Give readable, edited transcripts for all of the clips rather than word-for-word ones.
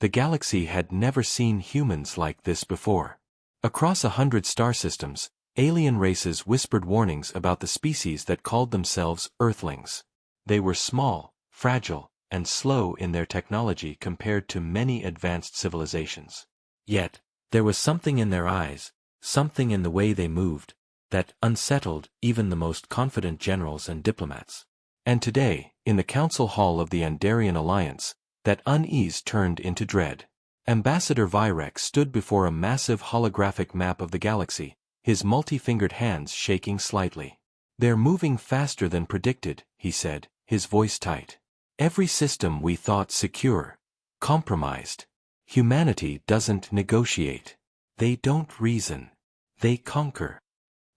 The galaxy had never seen humans like this before. Across 100 star systems, alien races whispered warnings about the species that called themselves Earthlings. They were small, fragile, and slow in their technology compared to many advanced civilizations. Yet, there was something in their eyes, something in the way they moved, that unsettled even the most confident generals and diplomats. And today, in the council hall of the Andarian Alliance, that unease turned into dread. Ambassador Vyrek stood before a massive holographic map of the galaxy, his multi-fingered hands shaking slightly. "They're moving faster than predicted," he said, his voice tight. "Every system we thought secure, compromised. Humanity doesn't negotiate. They don't reason. They conquer."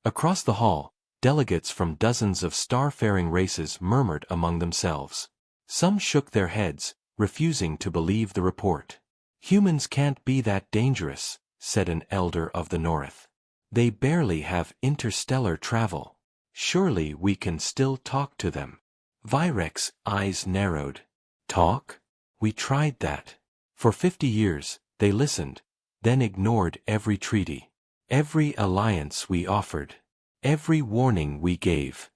Across the hall, delegates from dozens of star-faring races murmured among themselves. Some shook their heads, refusing to believe the report. "Humans can't be that dangerous," said an elder of the North. "They barely have interstellar travel. Surely we can still talk to them." Vyrek's eyes narrowed. "Talk? We tried that. For 50 years, they listened, then ignored every treaty, every alliance we offered, every warning we gave."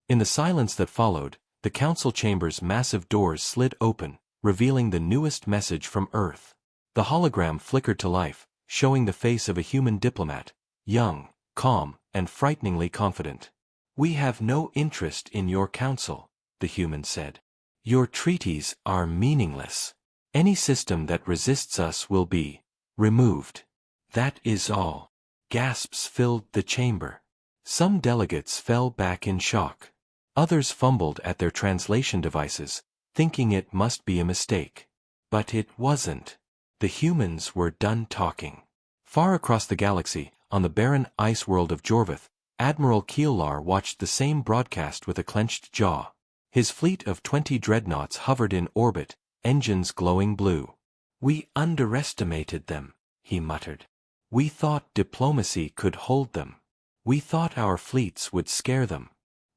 In the silence that followed, the council chamber's massive doors slid open, revealing the newest message from Earth. The hologram flickered to life, showing the face of a human diplomat, young, calm, and frighteningly confident. "We have no interest in your council," the human said. "Your treaties are meaningless. Any system that resists us will be removed. That is all." Gasps filled the chamber. Some delegates fell back in shock. Others fumbled at their translation devices, thinking it must be a mistake. But it wasn't. The humans were done talking. Far across the galaxy, on the barren ice world of Jorvath, Admiral Keelar watched the same broadcast with a clenched jaw. His fleet of 20 dreadnoughts hovered in orbit, engines glowing blue. "We underestimated them," he muttered. "We thought diplomacy could hold them. We thought our fleets would scare them.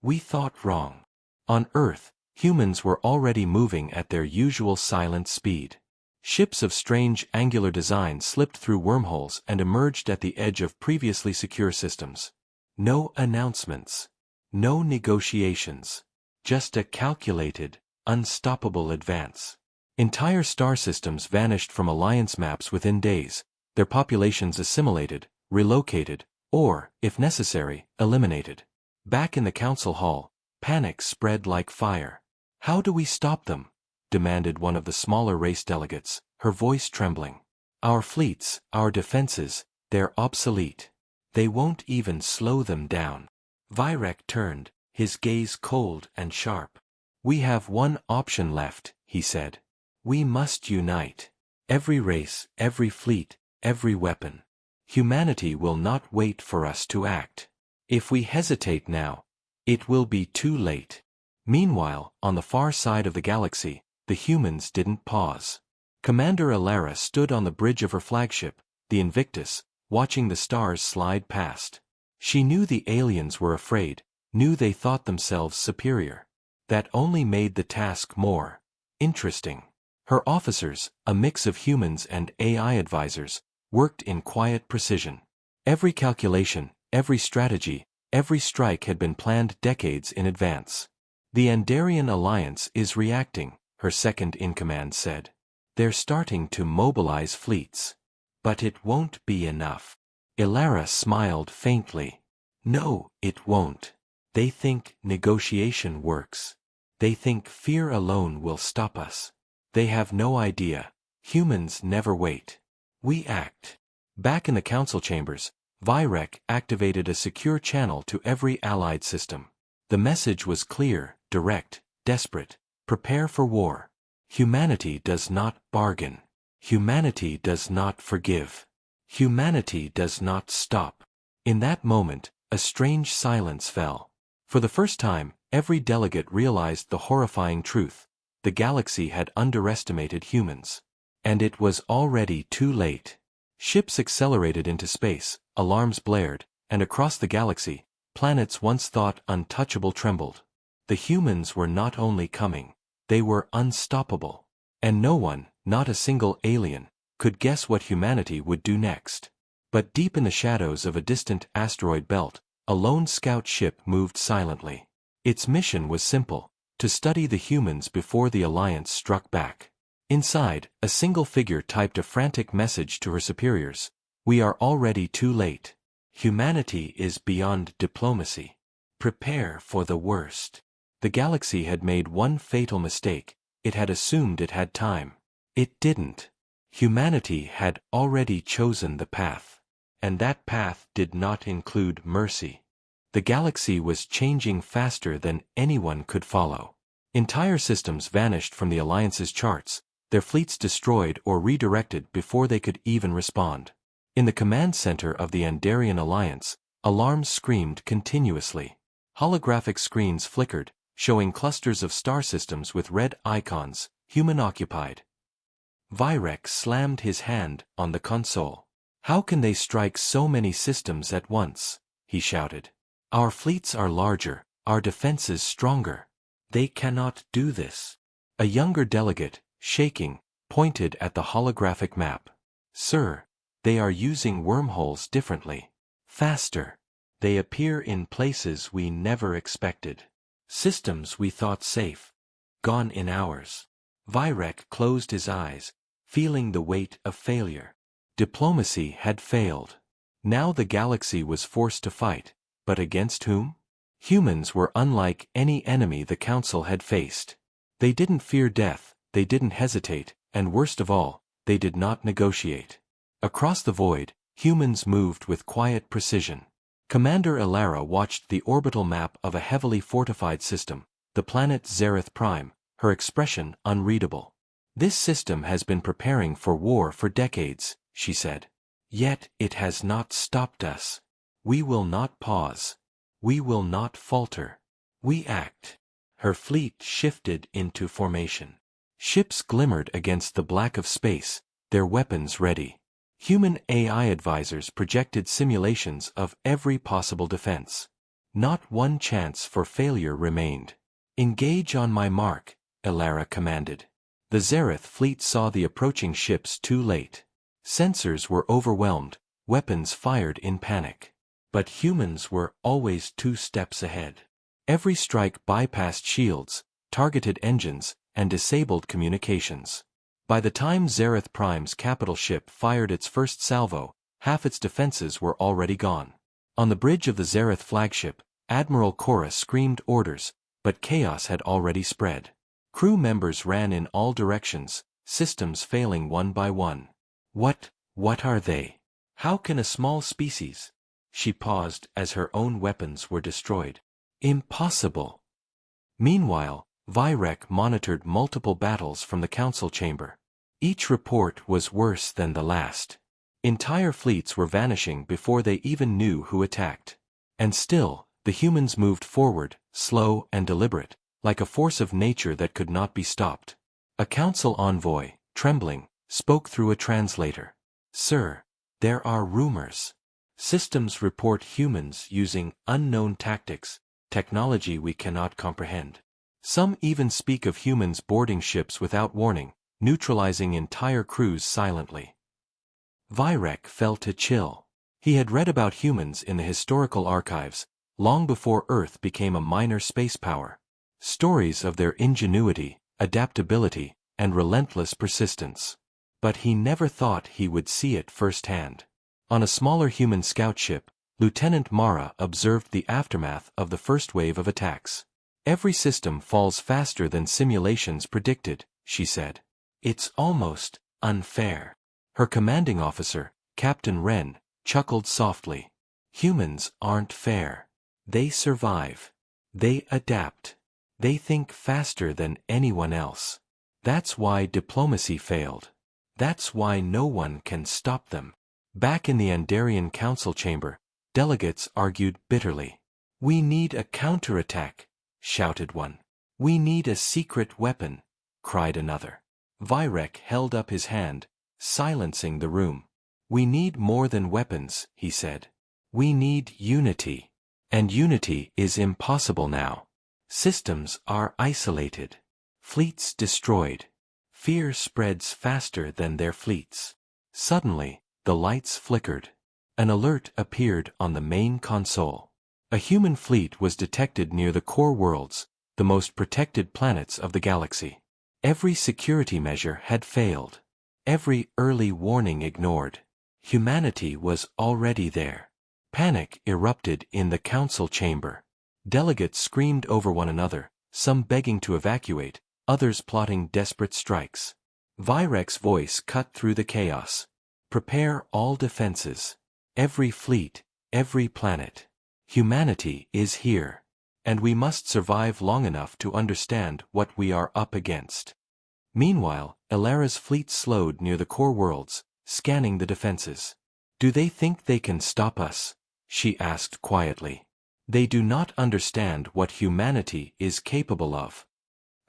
We thought wrong." On Earth, humans were already moving at their usual silent speed. Ships of strange angular design slipped through wormholes and emerged at the edge of previously secure systems. No announcements. No negotiations. Just a calculated, unstoppable advance. Entire star systems vanished from alliance maps within days, their populations assimilated, relocated, or, if necessary, eliminated. Back in the council hall, panic spread like fire. "How do we stop them?" demanded one of the smaller race delegates, her voice trembling. "Our fleets, our defenses, they're obsolete. They won't even slow them down." Vyrek turned, his gaze cold and sharp. "We have one option left," he said. "We must unite. Every race, every fleet, every weapon. Humanity will not wait for us to act. If we hesitate now, it will be too late." Meanwhile, on the far side of the galaxy, the humans didn't pause. Commander Alara stood on the bridge of her flagship, the Invictus, watching the stars slide past. She knew the aliens were afraid, knew they thought themselves superior. That only made the task more interesting. Her officers, a mix of humans and AI advisors, worked in quiet precision. Every calculation, every strategy, every strike had been planned decades in advance. "The Andarian Alliance is reacting," her second-in-command said. "They're starting to mobilize fleets. But it won't be enough." Ilara smiled faintly. "No, it won't. They think negotiation works. They think fear alone will stop us. They have no idea. Humans never wait. We act." Back in the council chambers, Vyrek activated a secure channel to every allied system. The message was clear, direct, desperate. Prepare for war. Humanity does not bargain. Humanity does not forgive. Humanity does not stop. In that moment, a strange silence fell. For the first time, every delegate realized the horrifying truth. The galaxy had underestimated humans. And it was already too late. Ships accelerated into space, alarms blared, and across the galaxy, planets once thought untouchable trembled. The humans were not only coming, they were unstoppable. And no one, not a single alien, could guess what humanity would do next. But deep in the shadows of a distant asteroid belt, a lone scout ship moved silently. Its mission was simple: to study the humans before the Alliance struck back. Inside, a single figure typed a frantic message to her superiors: "We are already too late. Humanity is beyond diplomacy. Prepare for the worst." The galaxy had made one fatal mistake: it had assumed it had time. It didn't. Humanity had already chosen the path. And that path did not include mercy. The galaxy was changing faster than anyone could follow. Entire systems vanished from the Alliance's charts, their fleets destroyed or redirected before they could even respond. In the command center of the Andarian Alliance, alarms screamed continuously. Holographic screens flickered, showing clusters of star systems with red icons, human-occupied. Vyrek slammed his hand on the console. "How can they strike so many systems at once?" he shouted. "Our fleets are larger, our defenses stronger. They cannot do this." A younger delegate, shaking, pointed at the holographic map. "Sir, they are using wormholes differently. Faster. They appear in places we never expected. Systems we thought safe. Gone in hours." Vyrek closed his eyes, feeling the weight of failure. Diplomacy had failed. Now the galaxy was forced to fight, but against whom? Humans were unlike any enemy the Council had faced. They didn't fear death, they didn't hesitate, and worst of all, they did not negotiate. Across the void, humans moved with quiet precision. Commander Elara watched the orbital map of a heavily fortified system, the planet Zereth Prime, her expression unreadable. "This system has been preparing for war for decades," she said. "Yet it has not stopped us. We will not pause. We will not falter. We act." Her fleet shifted into formation. Ships glimmered against the black of space, their weapons ready. Human AI advisors projected simulations of every possible defense. Not one chance for failure remained. "Engage on my mark," Elara commanded. The Zereth fleet saw the approaching ships too late. Sensors were overwhelmed, weapons fired in panic. But humans were always 2 steps ahead. Every strike bypassed shields, targeted engines, and disabled communications. By the time Zereth Prime's capital ship fired its first salvo, half its defenses were already gone. On the bridge of the Zereth flagship, Admiral Korra screamed orders, but chaos had already spread. Crew members ran in all directions, systems failing one by one. What are they? How can a small species? She paused as her own weapons were destroyed. Impossible. Meanwhile, Vyrek monitored multiple battles from the council chamber. Each report was worse than the last. Entire fleets were vanishing before they even knew who attacked. And still, the humans moved forward, slow and deliberate, like a force of nature that could not be stopped. A council envoy, trembling, spoke through a translator. "Sir, there are rumors. Systems report humans using unknown tactics, technology we cannot comprehend. Some even speak of humans boarding ships without warning, neutralizing entire crews silently." Vyrek felt a chill. He had read about humans in the historical archives, long before Earth became a minor space power. Stories of their ingenuity, adaptability, and relentless persistence. But he never thought he would see it firsthand. On a smaller human scout ship, Lieutenant Mara observed the aftermath of the first wave of attacks. "Every system falls faster than simulations predicted," she said. "It's almost unfair." Her commanding officer, Captain Wren, chuckled softly. "Humans aren't fair. They survive. They adapt. They think faster than anyone else. That's why diplomacy failed. That's why no one can stop them." Back in the Andarian council chamber, delegates argued bitterly. "We need a counterattack," shouted one. "We need a secret weapon," cried another. Vyrek held up his hand, silencing the room. "We need more than weapons," he said. "We need unity. And unity is impossible now. Systems are isolated. Fleets destroyed. Fear spreads faster than their fleets. Suddenly, the lights flickered. An alert appeared on the main console. A human fleet was detected near the core worlds, the most protected planets of the galaxy. Every security measure had failed. Every early warning ignored. Humanity was already there. Panic erupted in the council chamber. Delegates screamed over one another, some begging to evacuate, others plotting desperate strikes. Virek's voice cut through the chaos. Prepare all defenses. Every fleet, every planet. Humanity is here. And we must survive long enough to understand what we are up against. Meanwhile, Elara's fleet slowed near the core worlds, scanning the defenses. Do they think they can stop us? She asked quietly. They do not understand what humanity is capable of.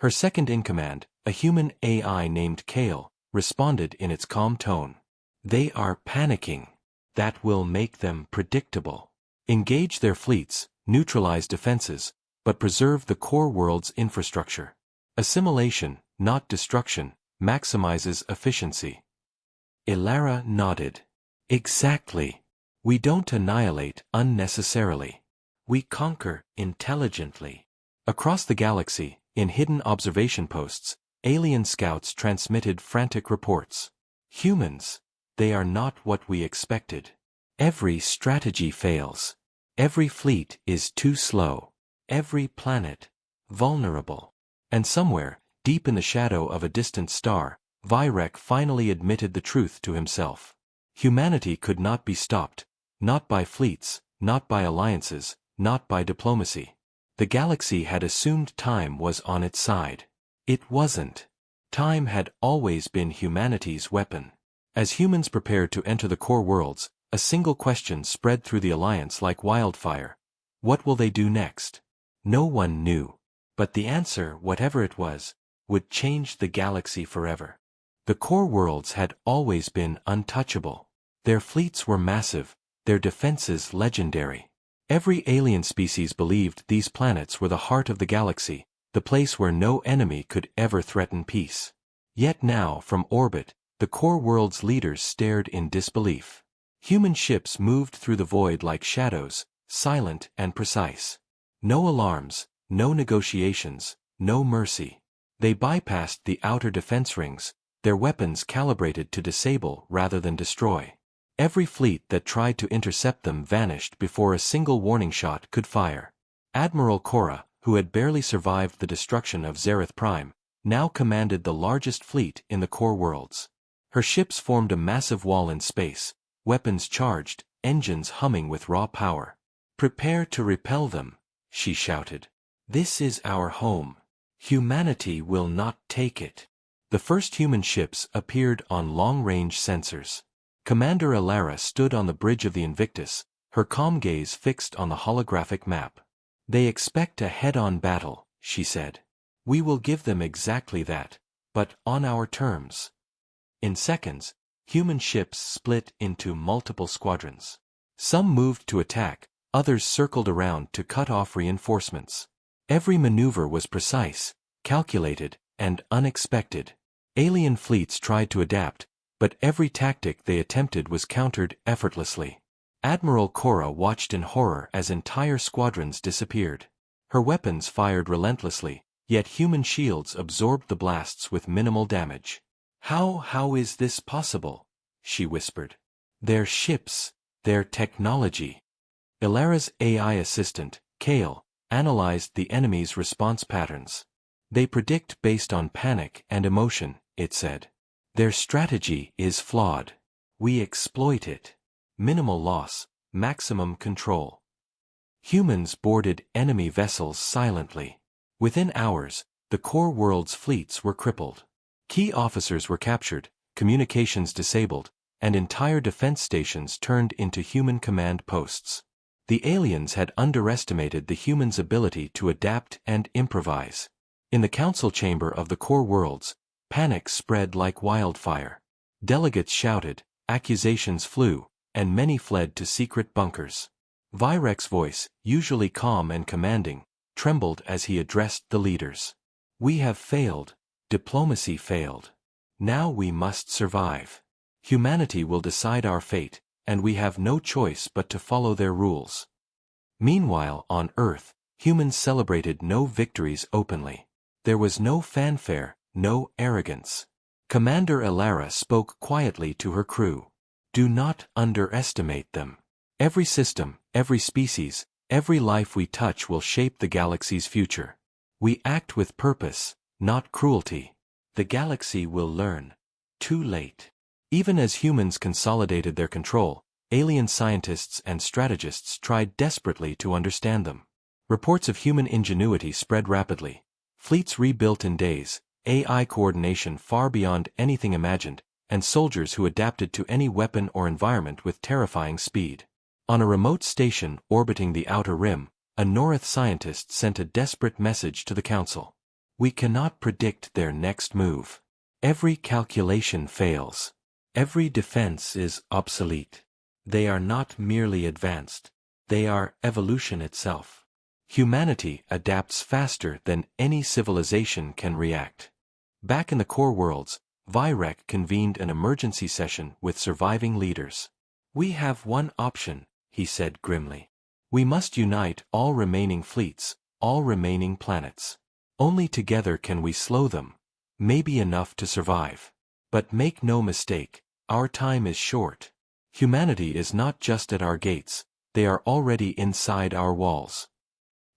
Her second-in-command, a human AI named Kale, responded in its calm tone. They are panicking. That will make them predictable. Engage their fleets, neutralize defenses, but preserve the core world's infrastructure. Assimilation, not destruction, maximizes efficiency. Elara nodded. Exactly. We don't annihilate unnecessarily. We conquer intelligently. Across the galaxy, in hidden observation posts, alien scouts transmitted frantic reports. Humans, they are not what we expected. Every strategy fails. Every fleet is too slow. Every planet, vulnerable. And somewhere, deep in the shadow of a distant star, Virek finally admitted the truth to himself. Humanity could not be stopped, not by fleets, not by alliances, not by diplomacy. The galaxy had assumed time was on its side. It wasn't. Time had always been humanity's weapon. As humans prepared to enter the core worlds, a single question spread through the alliance like wildfire. What will they do next? No one knew. But the answer, whatever it was, would change the galaxy forever. The core worlds had always been untouchable. Their fleets were massive, their defenses legendary. Every alien species believed these planets were the heart of the galaxy, the place where no enemy could ever threaten peace. Yet now, from orbit, the core world's leaders stared in disbelief. Human ships moved through the void like shadows, silent and precise. No alarms, no negotiations, no mercy. They bypassed the outer defense rings, their weapons calibrated to disable rather than destroy. Every fleet that tried to intercept them vanished before a single warning shot could fire. Admiral Korra, who had barely survived the destruction of Zareth Prime, now commanded the largest fleet in the core worlds. Her ships formed a massive wall in space, weapons charged, engines humming with raw power. Prepare to repel them, she shouted. This is our home. Humanity will not take it. The first human ships appeared on long-range sensors. Commander Elara stood on the bridge of the Invictus, her calm gaze fixed on the holographic map. They expect a head-on battle, she said. We will give them exactly that, but on our terms. In seconds, human ships split into multiple squadrons. Some moved to attack, others circled around to cut off reinforcements. Every maneuver was precise, calculated, and unexpected. Alien fleets tried to adapt, but every tactic they attempted was countered effortlessly. Admiral Korra watched in horror as entire squadrons disappeared. Her weapons fired relentlessly, yet human shields absorbed the blasts with minimal damage. How is this possible? She whispered. Their ships, their technology. Elara's AI assistant, Kale, analyzed the enemy's response patterns. They predict based on panic and emotion, it said. Their strategy is flawed. We exploit it. Minimal loss, maximum control. Humans boarded enemy vessels silently. Within hours, the core world's fleets were crippled. Key officers were captured, communications disabled, and entire defense stations turned into human command posts. The aliens had underestimated the humans' ability to adapt and improvise. In the council chamber of the core worlds, panic spread like wildfire. Delegates shouted, accusations flew, and many fled to secret bunkers. Virek's voice, usually calm and commanding, trembled as he addressed the leaders. We have failed. Diplomacy failed. Now we must survive. Humanity will decide our fate, and we have no choice but to follow their rules. Meanwhile, on Earth, humans celebrated no victories openly. There was no fanfare, no arrogance. Commander Elara spoke quietly to her crew. Do not underestimate them. Every system, every species, every life we touch will shape the galaxy's future. We act with purpose, not cruelty. The galaxy will learn. Too late. Even as humans consolidated their control, alien scientists and strategists tried desperately to understand them. Reports of human ingenuity spread rapidly. Fleets rebuilt in days, AI coordination far beyond anything imagined, and soldiers who adapted to any weapon or environment with terrifying speed. On a remote station orbiting the Outer Rim, a Norith scientist sent a desperate message to the Council. We cannot predict their next move. Every calculation fails. Every defense is obsolete. They are not merely advanced. They are evolution itself. Humanity adapts faster than any civilization can react. Back in the core worlds, Vyrek convened an emergency session with surviving leaders. We have one option, he said grimly. We must unite all remaining fleets, all remaining planets. Only together can we slow them, maybe enough to survive. But make no mistake, our time is short. Humanity is not just at our gates, they are already inside our walls.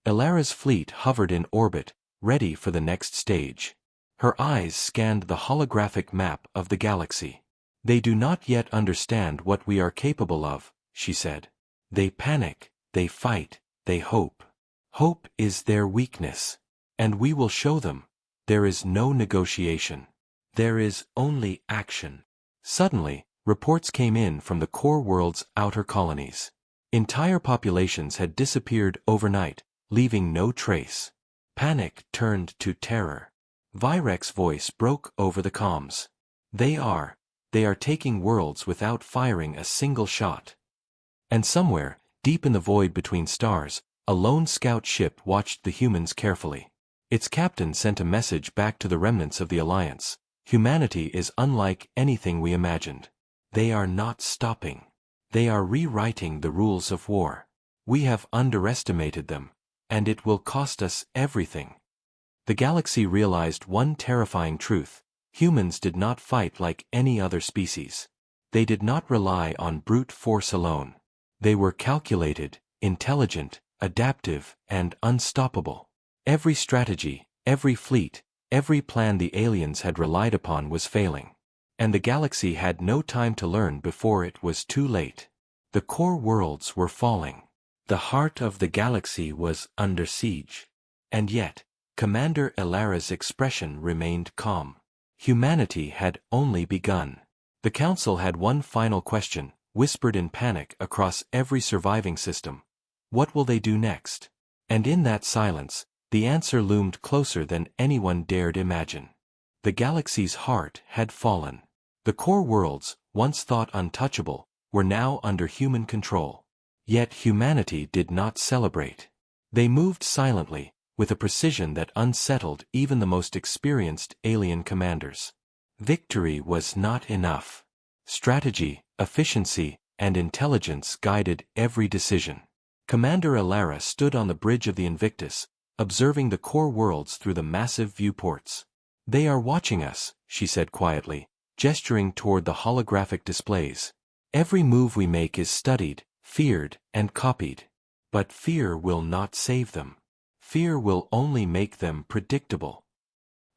Elara's fleet hovered in orbit, ready for the next stage. Her eyes scanned the holographic map of the galaxy. They do not yet understand what we are capable of, she said. They panic, they fight, they hope. Hope is their weakness. And we will show them. There is no negotiation. There is only action. Suddenly, reports came in from the core world's outer colonies. Entire populations had disappeared overnight, leaving no trace. Panic turned to terror. Vyrek's voice broke over the comms. They are taking worlds without firing a single shot. And somewhere, deep in the void between stars, a lone scout ship watched the humans carefully. Its captain sent a message back to the remnants of the Alliance. Humanity is unlike anything we imagined. They are not stopping. They are rewriting the rules of war. We have underestimated them, and it will cost us everything. The galaxy realized one terrifying truth. Humans did not fight like any other species. They did not rely on brute force alone. They were calculated, intelligent, adaptive, and unstoppable. Every strategy, every fleet, every plan the aliens had relied upon was failing. And the galaxy had no time to learn before it was too late. The core worlds were falling. The heart of the galaxy was under siege. And yet, Commander Elara's expression remained calm. Humanity had only begun. The Council had one final question, whispered in panic across every surviving system. What will they do next? And in that silence, the answer loomed closer than anyone dared imagine. The galaxy's heart had fallen. The core worlds, once thought untouchable, were now under human control. Yet humanity did not celebrate. They moved silently, with a precision that unsettled even the most experienced alien commanders. Victory was not enough. Strategy, efficiency, and intelligence guided every decision. Commander Elara stood on the bridge of the Invictus, observing the core worlds through the massive viewports. They are watching us, she said quietly, gesturing toward the holographic displays. Every move we make is studied, feared, and copied. But fear will not save them. Fear will only make them predictable.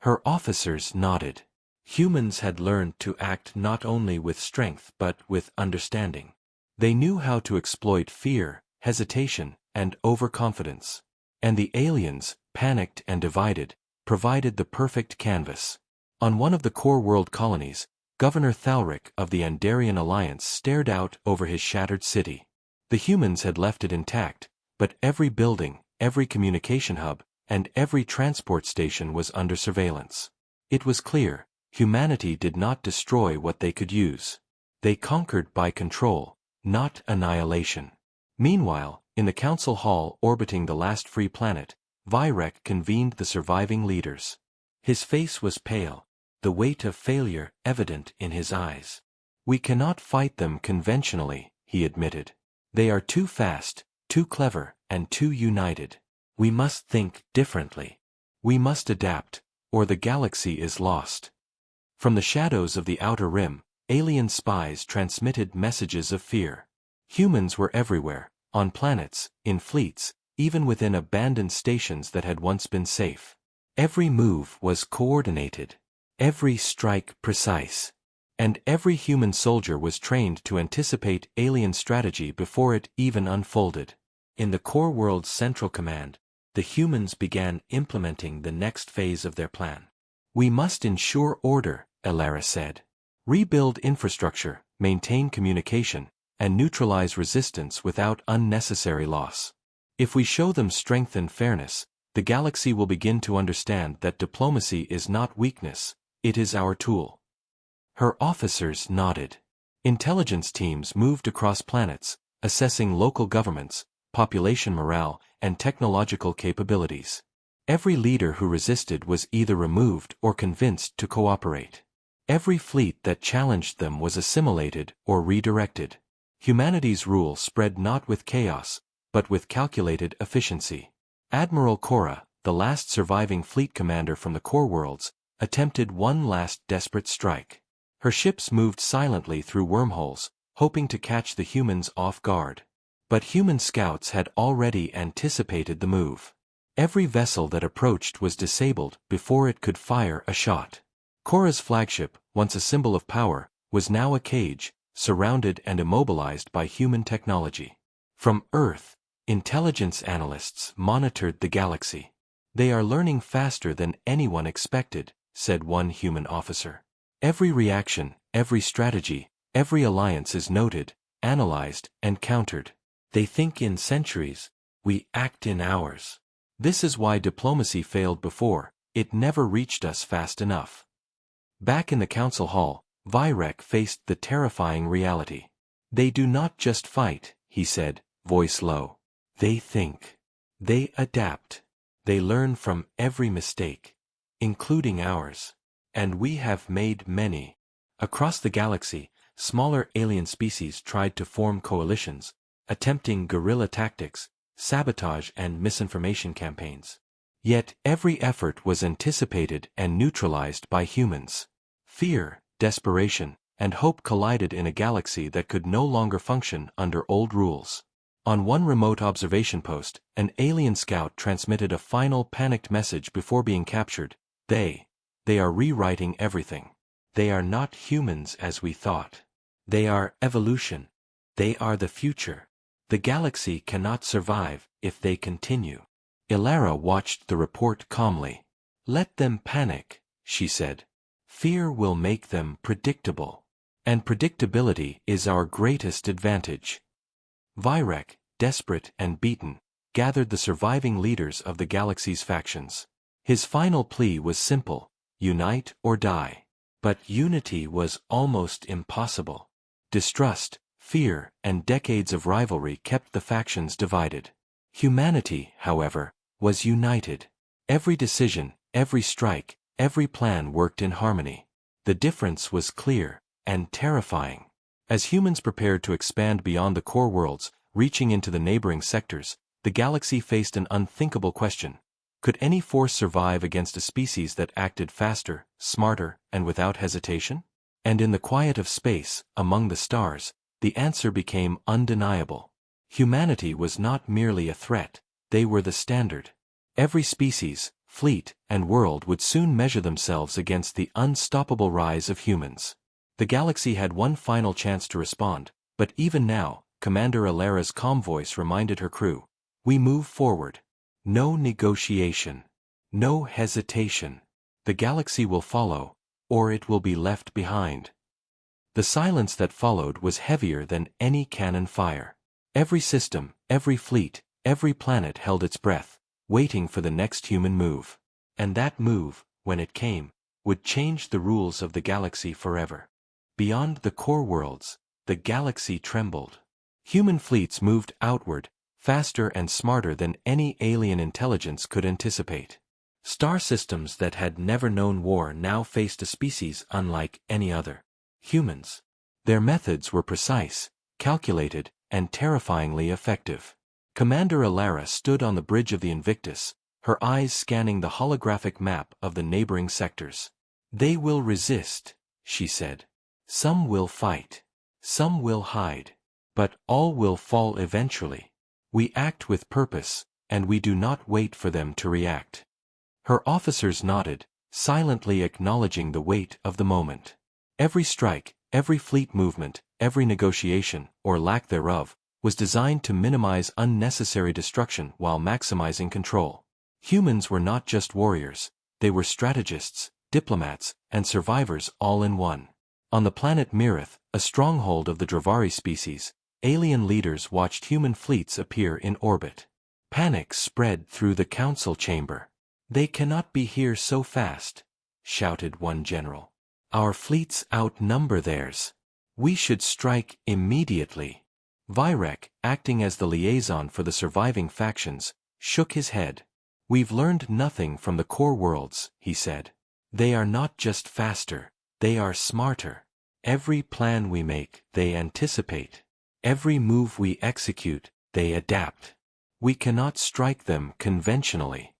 Her officers nodded. Humans had learned to act not only with strength but with understanding. They knew how to exploit fear, hesitation, and overconfidence. And the aliens, panicked and divided, provided the perfect canvas. On one of the core world colonies, Governor Thalric of the Andarian Alliance stared out over his shattered city. The humans had left it intact, but every building, every communication hub, and every transport station was under surveillance. It was clear, humanity did not destroy what they could use. They conquered by control, not annihilation. Meanwhile, in the council hall orbiting the last free planet, Vyrek convened the surviving leaders. His face was pale, the weight of failure evident in his eyes. "We cannot fight them conventionally," he admitted. "They are too fast, too clever, and too united. We must think differently. We must adapt, or the galaxy is lost." From the shadows of the outer rim, alien spies transmitted messages of fear. Humans were everywhere, on planets, in fleets, even within abandoned stations that had once been safe. Every move was coordinated, every strike precise, and every human soldier was trained to anticipate alien strategy before it even unfolded. In the core world's central command, the humans began implementing the next phase of their plan. "We must ensure order," Elara said. "Rebuild infrastructure, maintain communication, and neutralize resistance without unnecessary loss. If we show them strength and fairness, the galaxy will begin to understand that diplomacy is not weakness, it is our tool." Her officers nodded. Intelligence teams moved across planets, assessing local governments, population morale, and technological capabilities. Every leader who resisted was either removed or convinced to cooperate. Every fleet that challenged them was assimilated or redirected. Humanity's rule spread not with chaos, but with calculated efficiency. Admiral Cora, the last surviving fleet commander from the core worlds, attempted one last desperate strike. Her ships moved silently through wormholes, hoping to catch the humans off guard. But human scouts had already anticipated the move. Every vessel that approached was disabled before it could fire a shot. Cora's flagship, once a symbol of power, was now a cage, surrounded and immobilized by human technology. From Earth, intelligence analysts monitored the galaxy. "They are learning faster than anyone expected," said one human officer. "Every reaction, every strategy, every alliance is noted, analyzed, and countered. They think in centuries, we act in hours. This is why diplomacy failed before, it never reached us fast enough." Back in the council hall, Vyrek faced the terrifying reality. "They do not just fight," he said, voice low. "They think. They adapt. They learn from every mistake, including ours. And we have made many." Across the galaxy, smaller alien species tried to form coalitions, attempting guerrilla tactics, sabotage and misinformation campaigns. Yet every effort was anticipated and neutralized by humans. Fear, desperation, and hope collided in a galaxy that could no longer function under old rules. On one remote observation post, an alien scout transmitted a final panicked message before being captured. They are rewriting everything. They are not humans as we thought. They are evolution. They are the future. The galaxy cannot survive if they continue." Elara watched the report calmly. "Let them panic," she said. "Fear will make them predictable. And predictability is our greatest advantage." Vyrek, desperate and beaten, gathered the surviving leaders of the galaxy's factions. His final plea was simple: unite or die. But unity was almost impossible. Distrust, fear, and decades of rivalry kept the factions divided. Humanity, however, was united. Every decision, every strike, every plan worked in harmony. The difference was clear and terrifying. As humans prepared to expand beyond the core worlds, reaching into the neighboring sectors, the galaxy faced an unthinkable question. Could any force survive against a species that acted faster, smarter, and without hesitation? And in the quiet of space, among the stars, the answer became undeniable. Humanity was not merely a threat, they were the standard. Every species, fleet, and world would soon measure themselves against the unstoppable rise of humans. The galaxy had one final chance to respond, but even now, Commander Elara's calm voice reminded her crew, "We move forward. No negotiation. No hesitation. The galaxy will follow, or it will be left behind." The silence that followed was heavier than any cannon fire. Every system, every fleet, every planet held its breath, waiting for the next human move. And that move, when it came, would change the rules of the galaxy forever. Beyond the core worlds, the galaxy trembled. Human fleets moved outward, faster and smarter than any alien intelligence could anticipate. Star systems that had never known war now faced a species unlike any other. Humans. Their methods were precise, calculated, and terrifyingly effective. Commander Alara stood on the bridge of the Invictus, her eyes scanning the holographic map of the neighboring sectors. "They will resist," she said. "Some will fight. Some will hide. But all will fall eventually. We act with purpose, and we do not wait for them to react." Her officers nodded, silently acknowledging the weight of the moment. Every strike, every fleet movement, every negotiation, or lack thereof, was designed to minimize unnecessary destruction while maximizing control. Humans were not just warriors, they were strategists, diplomats, and survivors all in one. On the planet Mirith, a stronghold of the Dravari species, alien leaders watched human fleets appear in orbit. Panic spread through the council chamber. "They cannot be here so fast," shouted one general. "Our fleets outnumber theirs. We should strike immediately." Vyrek, acting as the liaison for the surviving factions, shook his head. "We've learned nothing from the core worlds," he said. "They are not just faster, they are smarter. Every plan we make, they anticipate. Every move we execute, they adapt. We cannot strike them conventionally."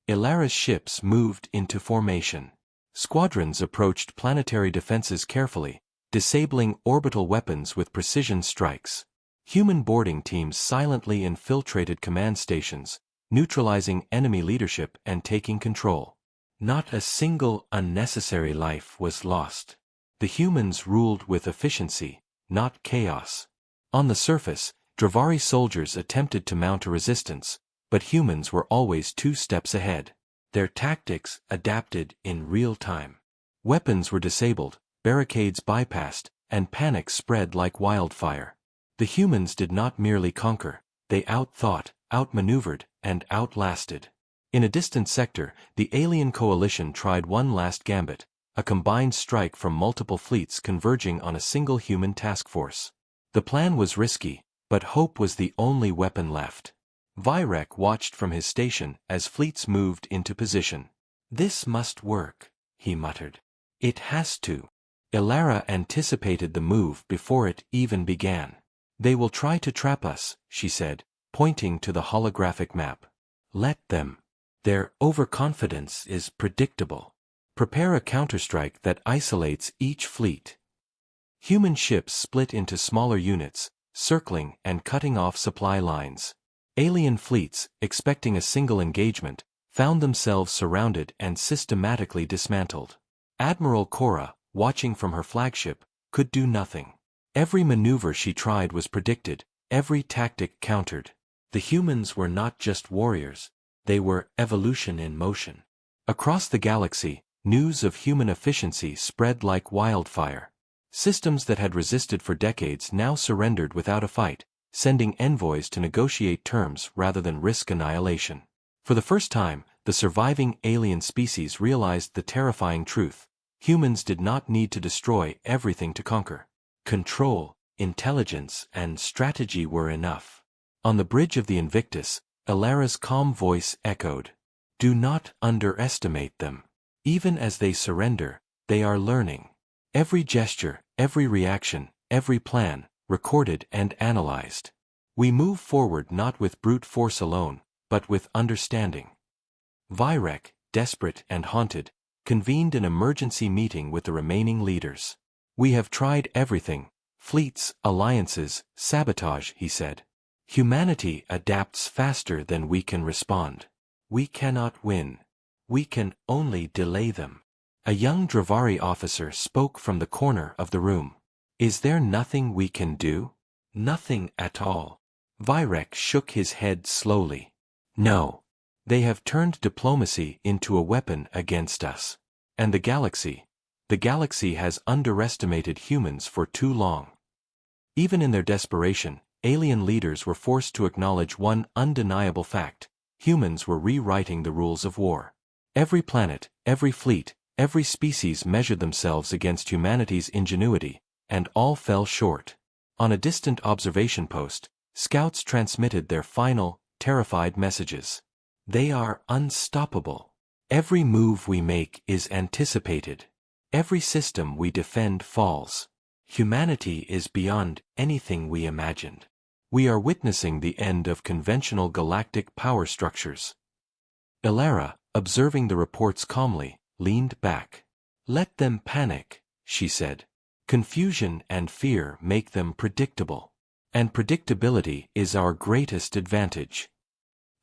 Ilara's ships moved into formation. Squadrons approached planetary defenses carefully, disabling orbital weapons with precision strikes. Human boarding teams silently infiltrated command stations, neutralizing enemy leadership and taking control. Not a single unnecessary life was lost. The humans ruled with efficiency, not chaos. On the surface, Dravari soldiers attempted to mount a resistance, but humans were always 2 steps ahead. Their tactics adapted in real time. Weapons were disabled, barricades bypassed, and panic spread like wildfire. The humans did not merely conquer, they outthought, outmaneuvered, and outlasted. In a distant sector, the alien coalition tried one last gambit, a combined strike from multiple fleets converging on a single human task force. The plan was risky, but hope was the only weapon left. Vyrek watched from his station as fleets moved into position. "This must work," he muttered. "It has to." Ilara anticipated the move before it even began. "They will try to trap us," she said, pointing to the holographic map. "Let them. Their overconfidence is predictable. Prepare a counterstrike that isolates each fleet." Human ships split into smaller units, circling and cutting off supply lines. Alien fleets, expecting a single engagement, found themselves surrounded and systematically dismantled. Admiral Cora, watching from her flagship, could do nothing. Every maneuver she tried was predicted, every tactic countered. The humans were not just warriors, they were evolution in motion. Across the galaxy, news of human efficiency spread like wildfire. Systems that had resisted for decades now surrendered without a fight, sending envoys to negotiate terms rather than risk annihilation. For the first time, the surviving alien species realized the terrifying truth: humans did not need to destroy everything to conquer. Control, intelligence, and strategy were enough. On the bridge of the Invictus, Ilara's calm voice echoed. "Do not underestimate them. Even as they surrender, they are learning. Every gesture, every reaction, every plan, recorded and analyzed. We move forward not with brute force alone, but with understanding." Vyrek, desperate and haunted, convened an emergency meeting with the remaining leaders. "We have tried everything, fleets, alliances, sabotage," he said. "Humanity adapts faster than we can respond. We cannot win. We can only delay them." A young Dravari officer spoke from the corner of the room. "Is there nothing we can do?" "Nothing at all." Vyrek shook his head slowly. "No. They have turned diplomacy into a weapon against us. And the galaxy has underestimated humans for too long." Even in their desperation, alien leaders were forced to acknowledge one undeniable fact: humans were rewriting the rules of war. Every planet, every fleet, every species measured themselves against humanity's ingenuity, and all fell short. On a distant observation post, scouts transmitted their final, terrified messages. "They are unstoppable. Every move we make is anticipated. Every system we defend falls. Humanity is beyond anything we imagined. We are witnessing the end of conventional galactic power structures. Elara, observing the reports calmly, leaned back. Let them panic, she said. Confusion and fear make them predictable. And predictability is our greatest advantage.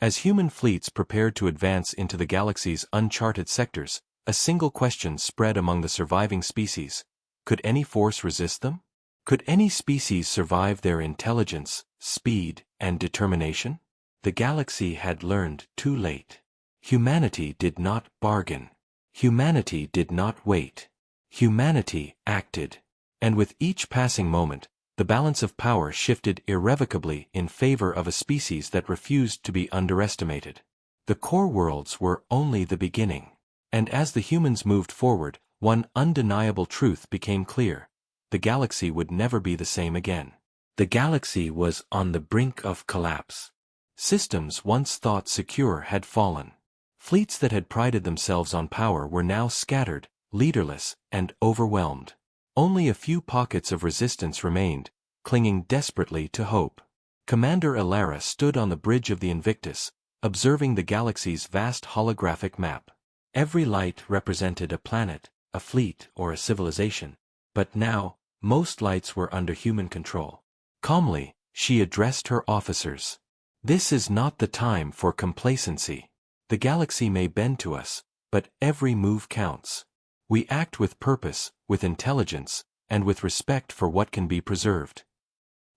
As human fleets prepared to advance into the galaxy's uncharted sectors, a single question spread among the surviving species. Could any force resist them? Could any species survive their intelligence, speed, and determination? The galaxy had learned too late. Humanity did not bargain. Humanity did not wait. Humanity acted. And with each passing moment, the balance of power shifted irrevocably in favor of a species that refused to be underestimated. The core worlds were only the beginning. And as the humans moved forward, one undeniable truth became clear. The galaxy would never be the same again. The galaxy was on the brink of collapse. Systems once thought secure had fallen. Fleets that had prided themselves on power were now scattered, leaderless, and overwhelmed. Only a few pockets of resistance remained, clinging desperately to hope. Commander Elara stood on the bridge of the Invictus, observing the galaxy's vast holographic map. Every light represented a planet, a fleet, or a civilization, but now, most lights were under human control. Calmly, she addressed her officers. This is not the time for complacency. The galaxy may bend to us, but every move counts. We act with purpose, with intelligence, and with respect for what can be preserved.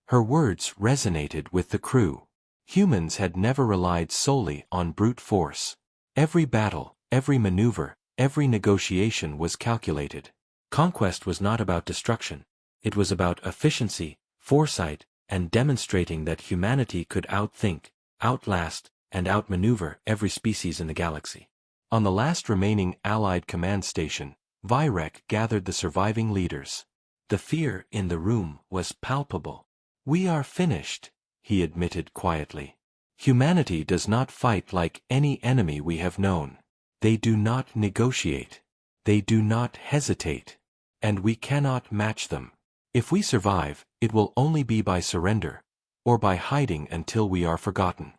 Her words resonated with the crew. Humans had never relied solely on brute force. Every battle, every maneuver, every negotiation was calculated. Conquest was not about destruction. It was about efficiency, foresight, and demonstrating that humanity could outthink, outlast, and outmaneuver every species in the galaxy. On the last remaining Allied command station, Vyrek gathered the surviving leaders. The fear in the room was palpable. "We are finished," he admitted quietly. "Humanity does not fight like any enemy we have known. They do not negotiate. They do not hesitate. And we cannot match them. If we survive, it will only be by surrender, or by hiding until we are forgotten."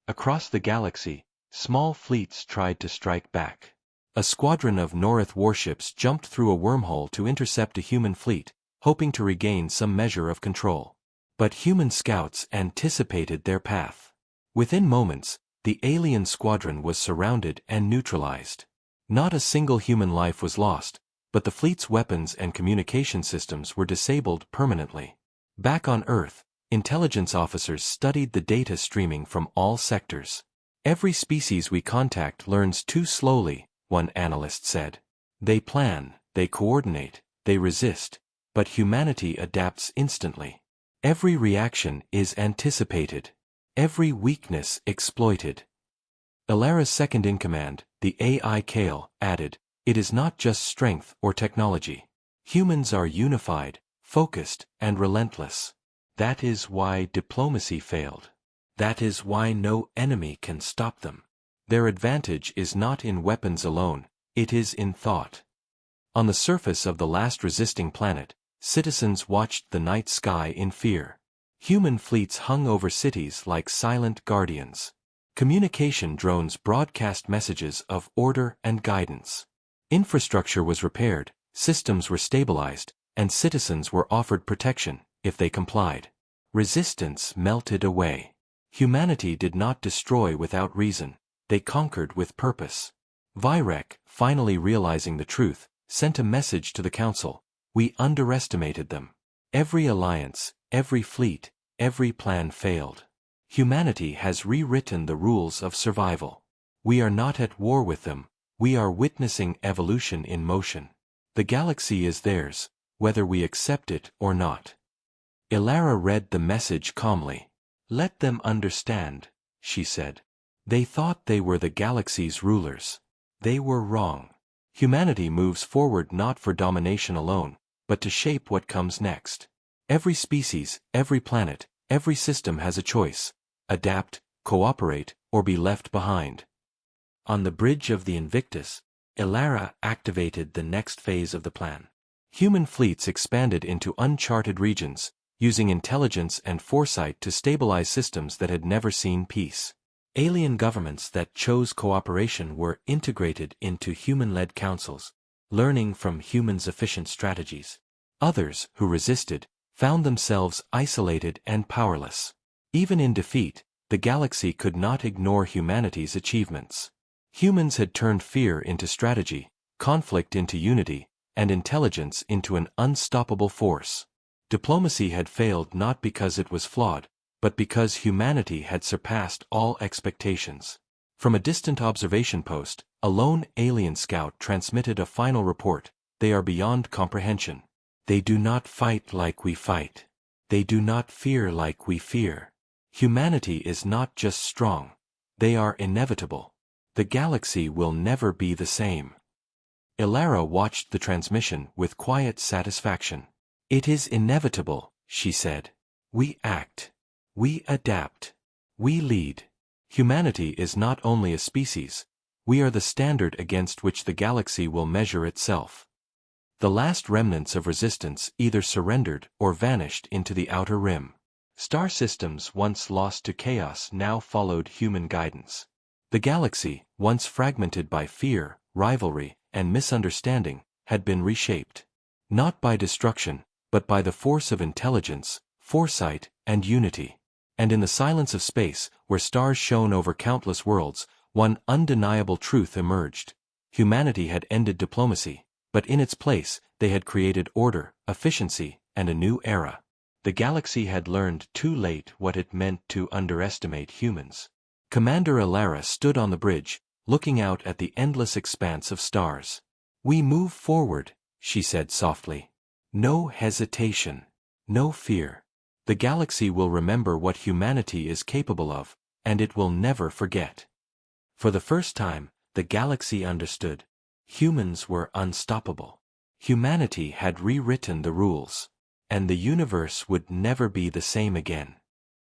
Across the galaxy, small fleets tried to strike back. A squadron of Norith warships jumped through a wormhole to intercept a human fleet, hoping to regain some measure of control. But human scouts anticipated their path. Within moments, the alien squadron was surrounded and neutralized. Not a single human life was lost, but the fleet's weapons and communication systems were disabled permanently. Back on Earth, intelligence officers studied the data streaming from all sectors. "Every species we contact learns too slowly," one analyst said. "They plan, they coordinate, they resist, but humanity adapts instantly. Every reaction is anticipated. Every weakness exploited." Elara's second-in-command, the AI Kale, added, "It is not just strength or technology. Humans are unified, focused, and relentless. That is why diplomacy failed. That is why no enemy can stop them. Their advantage is not in weapons alone, it is in thought." On the surface of the last resisting planet, citizens watched the night sky in fear. Human fleets hung over cities like silent guardians. Communication drones broadcast messages of order and guidance. Infrastructure was repaired, systems were stabilized, and citizens were offered protection, if they complied. Resistance melted away. Humanity did not destroy without reason, they conquered with purpose. Vyrek, finally realizing the truth, sent a message to the Council. "We underestimated them. Every alliance, every fleet, every plan failed. Humanity has rewritten the rules of survival. We are not at war with them, we are witnessing evolution in motion. The galaxy is theirs, whether we accept it or not." Elara read the message calmly. "Let them understand," she said. "They thought they were the galaxy's rulers. They were wrong. Humanity moves forward not for domination alone, but to shape what comes next. Every species, every planet, every system has a choice: adapt, cooperate, or be left behind." On the bridge of the Invictus, Elara activated the next phase of the plan. Human fleets expanded into uncharted regions, using intelligence and foresight to stabilize systems that had never seen peace. Alien governments that chose cooperation were integrated into human-led councils, learning from humans' efficient strategies. Others, who resisted, found themselves isolated and powerless. Even in defeat, the galaxy could not ignore humanity's achievements. Humans had turned fear into strategy, conflict into unity, and intelligence into an unstoppable force. Diplomacy had failed not because it was flawed, but because humanity had surpassed all expectations. From a distant observation post, a lone alien scout transmitted a final report: "They are beyond comprehension. They do not fight like we fight. They do not fear like we fear. Humanity is not just strong. They are inevitable. The galaxy will never be the same." Elara watched the transmission with quiet satisfaction. "It is inevitable," she said. "We act. We adapt. We lead. Humanity is not only a species, we are the standard against which the galaxy will measure itself." The last remnants of resistance either surrendered or vanished into the outer rim. Star systems once lost to chaos now followed human guidance. The galaxy, once fragmented by fear, rivalry, and misunderstanding, had been reshaped. Not by destruction, but by the force of intelligence, foresight, and unity. And in the silence of space, where stars shone over countless worlds, one undeniable truth emerged. Humanity had ended diplomacy, but in its place, they had created order, efficiency, and a new era. The galaxy had learned too late what it meant to underestimate humans. Commander Elara stood on the bridge, looking out at the endless expanse of stars. "We move forward," she said softly. "No hesitation. No fear. The galaxy will remember what humanity is capable of, and it will never forget." For the first time, the galaxy understood. Humans were unstoppable. Humanity had rewritten the rules. And the universe would never be the same again.